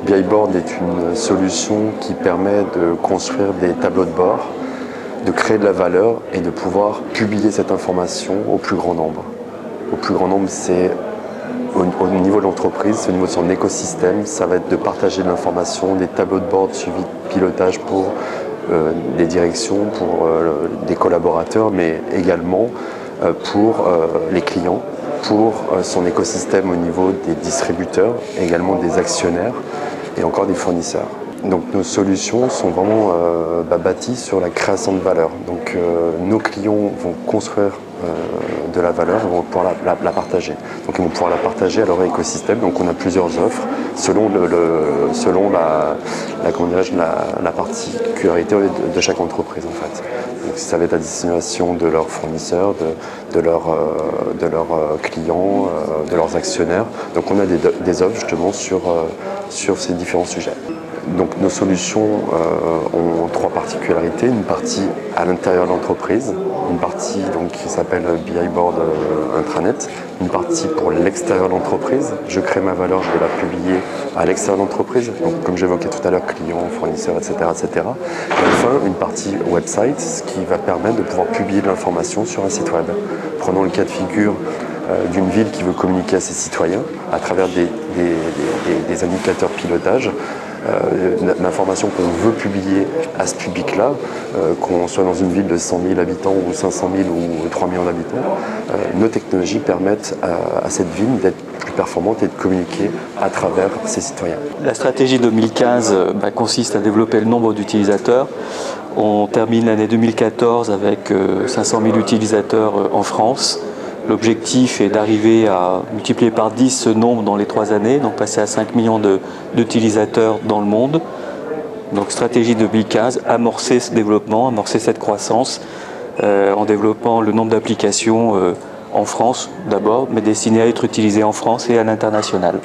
BI-Board est une solution qui permet de construire des tableaux de bord, de créer de la valeur et de pouvoir publier cette information au plus grand nombre. Au plus grand nombre, c'est au niveau de l'entreprise, au niveau de son écosystème, ça va être de partager de l'information, des tableaux de bord suivis de pilotage pour des directions, pour des collaborateurs, mais également pour les clients, pour son écosystème au niveau des distributeurs, également des actionnaires et encore des fournisseurs. Donc nos solutions sont vraiment bâties sur la création de valeur. Donc nos clients vont construire de la valeur, ils vont pouvoir la partager. Donc ils vont pouvoir la partager à leur écosystème. Donc on a plusieurs offres selon la particularité de chaque entreprise en fait. Donc ça va être à destination de leurs fournisseurs, de leurs clients, de leurs actionnaires. Donc on a des offres justement sur ces différents sujets. Donc nos solutions ont trois particularités, une partie à l'intérieur de l'entreprise, une partie donc, qui s'appelle BI-Board Intranet, une partie pour l'extérieur de l'entreprise, je crée ma valeur, je vais la publier à l'extérieur de l'entreprise, donc comme j'évoquais tout à l'heure, clients, fournisseurs, etc., etc. Et enfin une partie website, ce qui va permettre de pouvoir publier de l'information sur un site web. Prenons le cas de figure d'une ville qui veut communiquer à ses citoyens à travers des indicateurs pilotage. L'information qu'on veut publier à ce public-là, qu'on soit dans une ville de 100 000 habitants ou 500 000 ou 3 millions d'habitants, nos technologies permettent à cette ville d'être plus performante et de communiquer à travers ses citoyens. La stratégie 2015 consiste à développer le nombre d'utilisateurs. On termine l'année 2014 avec 500 000 utilisateurs en France. L'objectif est d'arriver à multiplier par 10 ce nombre dans les 3 années, donc passer à 5 millions d'utilisateurs dans le monde. Donc stratégie 2015, amorcer ce développement, amorcer cette croissance en développant le nombre d'applications en France d'abord, mais destinées à être utilisées en France et à l'international.